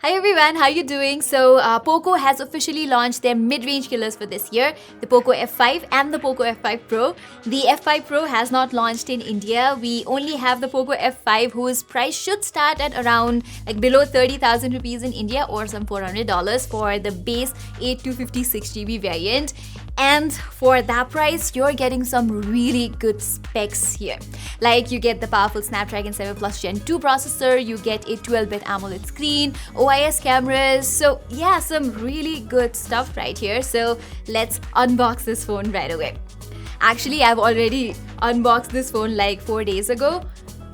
Hi everyone, how you doing? Poco has officially launched their mid-range killers for this year, the Poco F5 and the Poco F5 Pro. The F5 Pro has not launched in India. We only have the Poco F5 whose price should start at around below 30,000 rupees in India or some $400 for the base 8250 6GB variant. And for that price, you're getting some really good specs here. Like you get the powerful Snapdragon 7 Plus Gen 2 processor, you get a 12-bit AMOLED screen, OIS cameras, so yeah, some really good stuff right here. So let's unbox this phone right away. Actually, I've already unboxed this phone like 4 days ago.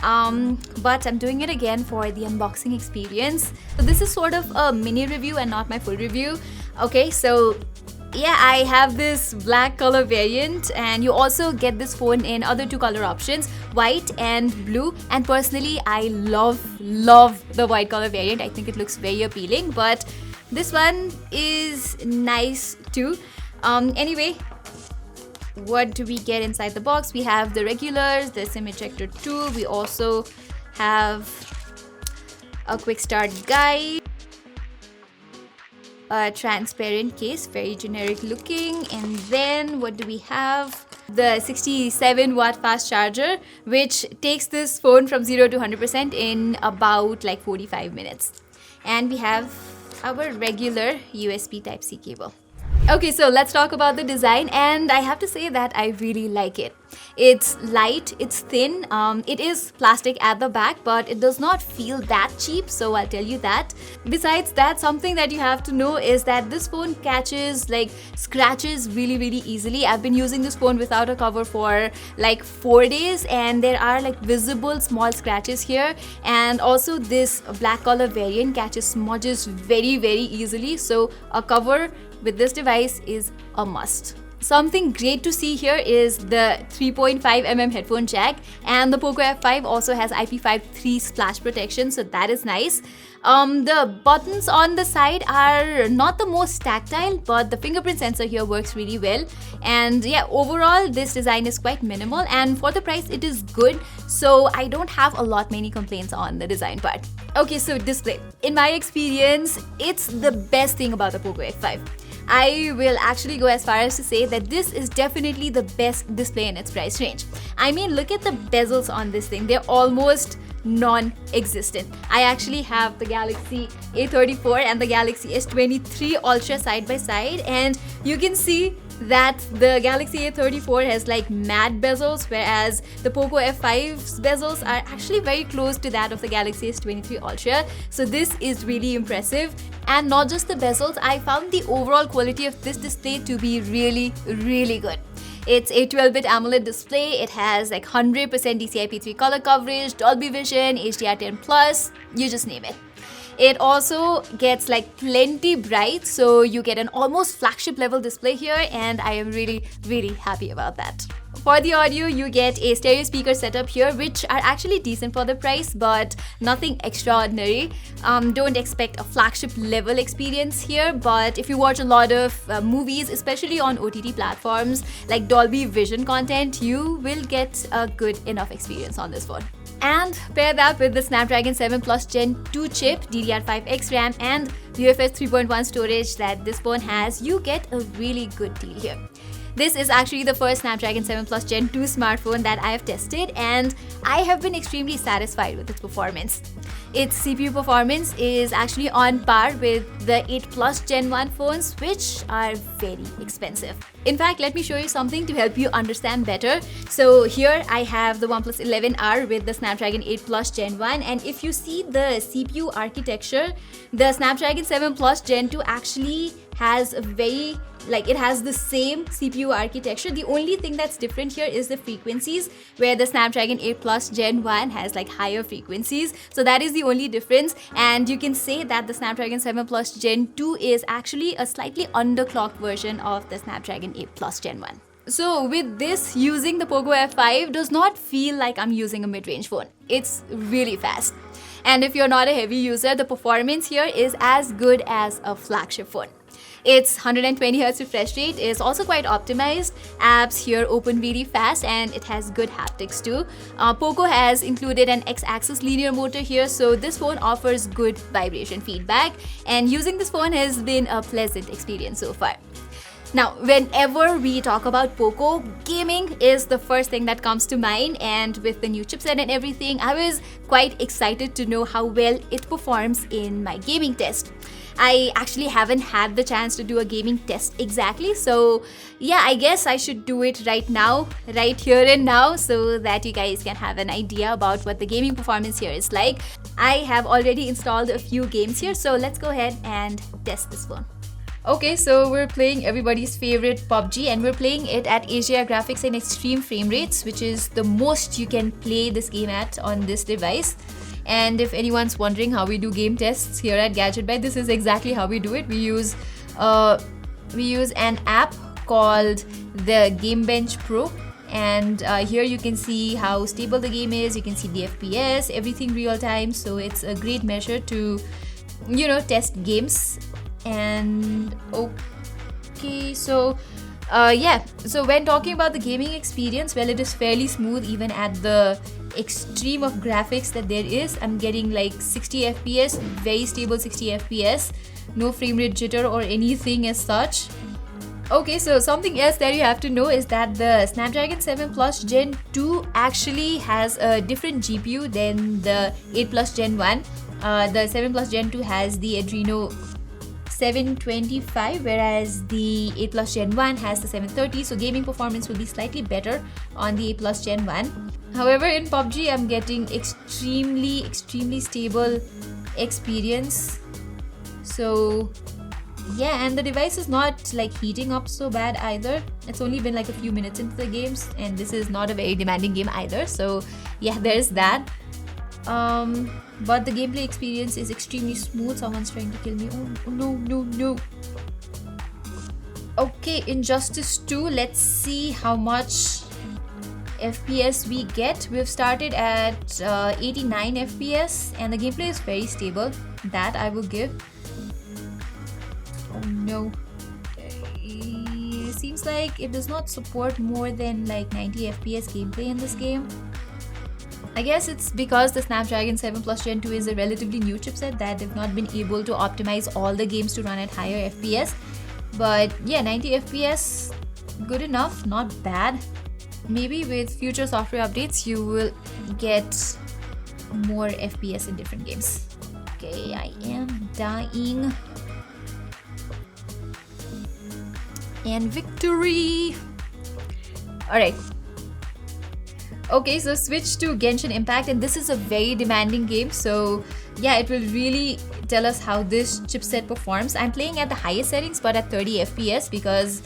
But I'm doing it again for the unboxing experience. So this is sort of a mini review and not my full review. Okay, so yeah, I have this black color variant, and you also get this phone in other two color options, white and blue. And personally, I love the white color variant. I think it looks very appealing, but this one is nice too. Anyway, what do we get inside the box? We have the regulars, the SIM ejector 2. We also have a quick start guide, a transparent case, very generic looking, and then what do we have? The 67-watt fast charger, which takes this phone from 0 to 100% in about like 45 minutes. And we have our regular USB Type-C cable. Okay, so let's talk about the design, and I have to say that I really like it. It's light, it's thin, it is plastic at the back, but it does not feel that cheap, so I'll tell you that. Besides that, something that you have to know is that this phone catches scratches really easily. I've been using this phone without a cover for like 4 days, and there are visible small scratches here. And also this black color variant catches smudges very easily, so a cover with this device is a must. Something great to see here is the 3.5mm headphone jack, and the Poco F5 also has IP53 splash protection, so that is nice. The buttons on the side are not the most tactile, but the fingerprint sensor here works really well. And yeah, overall this design is quite minimal, and for the price it is good, so I don't have many complaints on the design part. Okay, so display. In my experience, it's the best thing about the Poco F5. I will actually go as far as to say that this is definitely the best display in its price range. I mean, look at the bezels on this thing. They're almost non-existent. I actually have the Galaxy A34 and the Galaxy S23 Ultra side by side, and you can see that the Galaxy A34 has mad bezels, whereas the Poco F5's bezels are actually very close to that of the Galaxy S23 Ultra. So this is really impressive. And not just the bezels, I found the overall quality of this display to be really good. It's a 12-bit AMOLED display. It has 100% DCI-P3 color coverage, Dolby Vision, HDR10+, you just name it. It also gets plenty bright, so you get an almost flagship level display here, and I am really happy about that. For the audio, you get a stereo speaker setup here, which are actually decent for the price, but nothing extraordinary. Don't expect a flagship level experience here, but if you watch a lot of movies, especially on OTT platforms like Dolby Vision content, you will get a good enough experience on this phone. And pair that with the Snapdragon 7 Plus Gen 2 chip, DDR5X RAM, and UFS 3.1 storage that this phone has, you get a really good deal here. This is actually the first Snapdragon 7 Plus Gen 2 smartphone that I have tested, and I have been extremely satisfied with its performance. Its CPU performance is actually on par with the 8 Plus Gen 1 phones, which are very expensive. In fact, let me show you something to help you understand better. So here I have the OnePlus 11R with the Snapdragon 8 Plus Gen 1, and if you see the CPU architecture, the Snapdragon 7 Plus Gen 2 actually has a very it has the same CPU architecture. The only thing that's different here is the frequencies, where the Snapdragon 8 Plus Gen 1 has higher frequencies. So that is the only difference, and you can say that the Snapdragon 7 Plus Gen 2 is actually a slightly underclocked version of the Snapdragon 8 Plus Gen 1. So with this, using the Poco F5 does not feel like I'm using a mid-range phone. It's really fast. And if you're not a heavy user, the performance here is as good as a flagship phone. Its 120Hz refresh rate is also quite optimized. Apps here open really fast and it has good haptics too. Poco has included an X-axis linear motor here, so this phone offers good vibration feedback, and using this phone has been a pleasant experience so far. Now, whenever we talk about Poco, gaming is the first thing that comes to mind, and with the new chipset and everything, I was quite excited to know how well it performs in my gaming test. I actually haven't had the chance to do a gaming test exactly, so yeah, I guess I should do it right now, right here and now, so that you guys can have an idea about what the gaming performance here is like. I have already installed a few games here, so let's go ahead and test this one. Okay, so we're playing everybody's favorite PUBG, and we're playing it at Asia graphics and extreme frame rates, which is the most you can play this game at on this device. And if anyone's wondering how we do game tests here at GadgetByte, this is exactly how we do it. We use an app called the Gamebench Pro, and here you can see how stable the game is. You can see the FPS, everything real time, so it's a great measure to, you know, test games. And okay, so yeah, so when talking about the gaming experience, well, it is fairly smooth even at the extreme of graphics that there is. I'm getting like 60 FPS, very stable 60 FPS, no frame rate jitter or anything as such. Okay, so something else that you have to know is that the Snapdragon 7 Plus Gen 2 actually has a different GPU than the 8 Plus Gen 1. The 7 Plus Gen 2 has the Adreno 725, whereas the 8 Plus Gen 1 has the 730, so gaming performance will be slightly better on the 8 Plus Gen 1. However, in PUBG, I'm getting extremely stable experience. So yeah, and the device is not like heating up so bad either. It's only been like a few minutes into the games, and this is not a very demanding game either, so yeah, there's that. But the gameplay experience is extremely smooth. Someone's trying to kill me. Oh no. Okay, Injustice 2, let's see how much FPS we get. We've started at 89 FPS and the gameplay is very stable. That I will give. Oh no. It seems like it does not support more than like 90 FPS gameplay in this game. I guess it's because the Snapdragon 7 Plus Gen 2 is a relatively new chipset that they've not been able to optimize all the games to run at higher FPS. But yeah, 90 FPS, good enough, not bad. Maybe with future software updates, you will get more FPS in different games. Okay, I am dying. And victory! Alright. Okay, so switch to Genshin Impact, and this is a very demanding game, so yeah, it will really tell us how this chipset performs. I'm playing at the highest settings but at 30 FPS because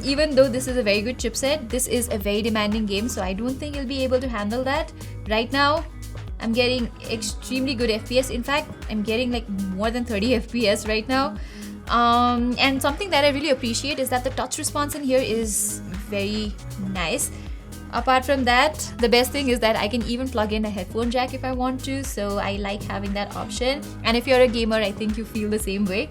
even though this is a very good chipset, this is a very demanding game, so I don't think it'll be able to handle that. Right now, I'm getting extremely good FPS. In fact, I'm getting like more than 30 FPS right now. And something that I really appreciate is that the touch response in here is very nice. Apart from that, the best thing is that I can even plug in a headphone jack if I want to, so I like having that option. And if you're a gamer, I think you feel the same way.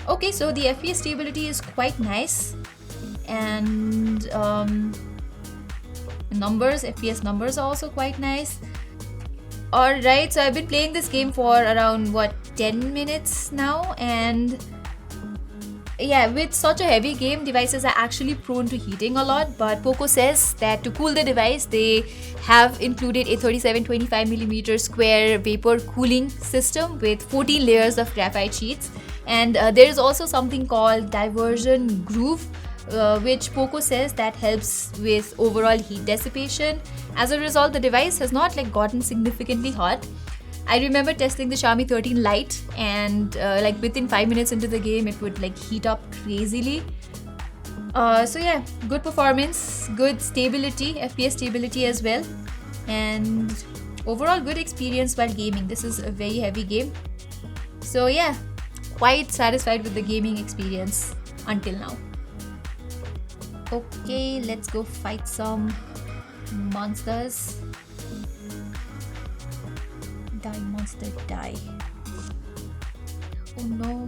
Okay, so the FPS stability is quite nice, and FPS numbers are also quite nice. Alright, so I've been playing this game for around 10 minutes now, and yeah, with such a heavy game, devices are actually prone to heating a lot, but Poco says that to cool the device, they have included a 3725mm square vapor cooling system with 14 layers of graphite sheets. And there is also something called diversion groove, which Poco says that helps with overall heat dissipation. As a result, the device has not gotten significantly hot. I remember testing the Xiaomi 13 Lite, and within 5 minutes into the game, it would heat up crazily. So yeah, good performance, good stability, FPS stability as well, and overall good experience while gaming. This is a very heavy game. So yeah, quite satisfied with the gaming experience until now. Okay, let's go fight some monsters. Die, monster, die. Oh no.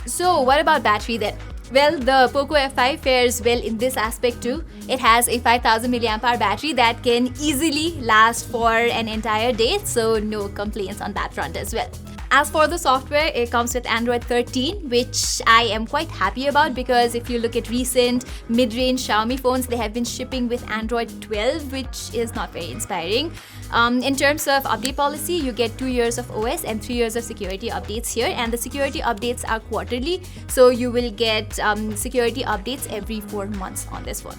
So what about battery then? Well, the Poco F5 fares well in this aspect too. It has a 5000 mAh battery that can easily last for an entire day, so no complaints on that front as well. As for the software, it comes with Android 13, which I am quite happy about because if you look at recent mid-range Xiaomi phones, they have been shipping with Android 12, which is not very inspiring. In terms of update policy, you get 2 years of OS and 3 years of security updates here, and the security updates are quarterly, so you will get security updates every 4 months on this phone.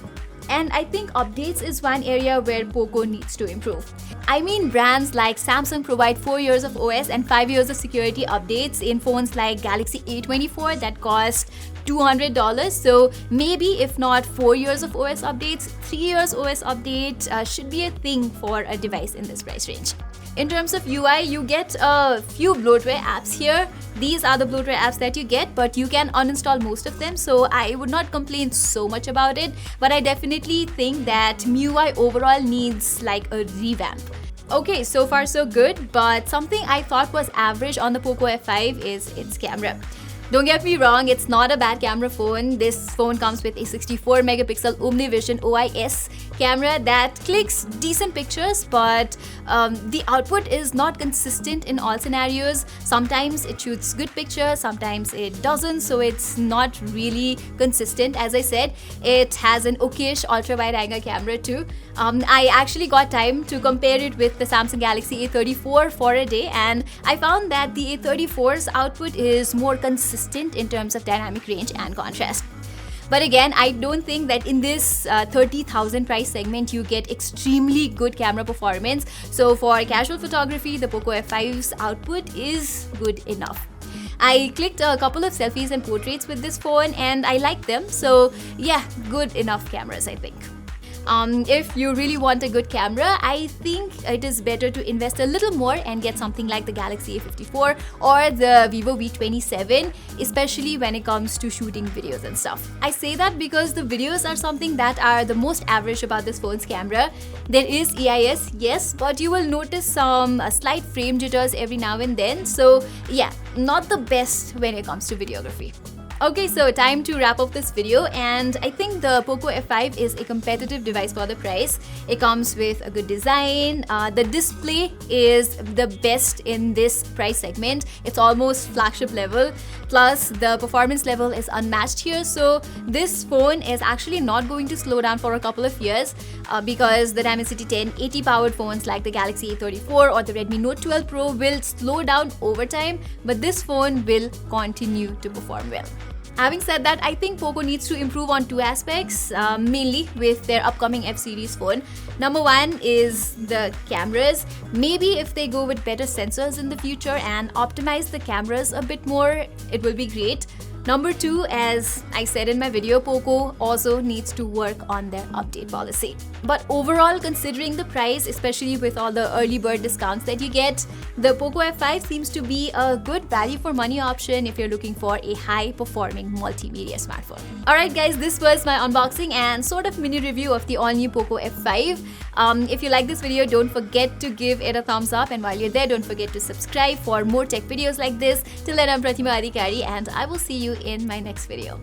And I think updates is one area where Poco needs to improve. I mean, brands like Samsung provide 4 years of OS and 5 years of security updates in phones like Galaxy A24 that cost $200. So maybe if not 4 years of OS updates, 3 years OS update should be a thing for a device in this price range. In terms of UI, you get a few bloatware apps here. These are the bloatware apps that you get, but you can uninstall most of them, so I would not complain so much about it. But I definitely think that MIUI overall needs like a revamp. Okay, so far so good, but something I thought was average on the Poco F5 is its camera. Don't get me wrong, it's not a bad camera phone. This phone comes with a 64 megapixel OmniVision OIS camera that clicks decent pictures, but the output is not consistent in all scenarios. Sometimes it shoots good pictures, sometimes it doesn't, so it's not really consistent. As I said, it has an okayish ultra wide angle camera too. I actually got time to compare it with the Samsung Galaxy A34 for a day, and I found that the A34's output is more consistent in terms of dynamic range and contrast. But again, I don't think that in this 30,000 price segment you get extremely good camera performance. So for casual photography, the Poco F5's output is good enough. I clicked a couple of selfies and portraits with this phone and I like them. So yeah, good enough cameras, I think. If you really want a good camera, I think it is better to invest a little more and get something like the Galaxy A54 or the Vivo V27, especially when it comes to shooting videos and stuff. I say that because the videos are something that are the most average about this phone's camera. There is EIS, yes, but you will notice some slight frame jitters every now and then. So yeah, not the best when it comes to videography. Okay, so time to wrap up this video, and I think the Poco F5 is a competitive device for the price. It comes with a good design. The display is the best in this price segment. It's almost flagship level. Plus, the performance level is unmatched here. So this phone is actually not going to slow down for a couple of years because the Dimensity 10 80 powered phones like the Galaxy A34 or the Redmi Note 12 Pro will slow down over time, but this phone will continue to perform well. Having said that, I think Poco needs to improve on two aspects, mainly with their upcoming F series phone. Number one is the cameras. Maybe if they go with better sensors in the future and optimize the cameras a bit more, it will be great. Number two, as I said in my video, Poco also needs to work on their update policy. But overall, considering the price, especially with all the early bird discounts that you get, the Poco F5 seems to be a good value for money option if you're looking for a high performing multimedia smartphone. Alright guys, this was my unboxing and sort of mini review of the all new Poco F5. If you like this video, don't forget to give it a thumbs up, and while you're there, don't forget to subscribe for more tech videos like this. Till then, I'm Pratima and I will see you in my next video.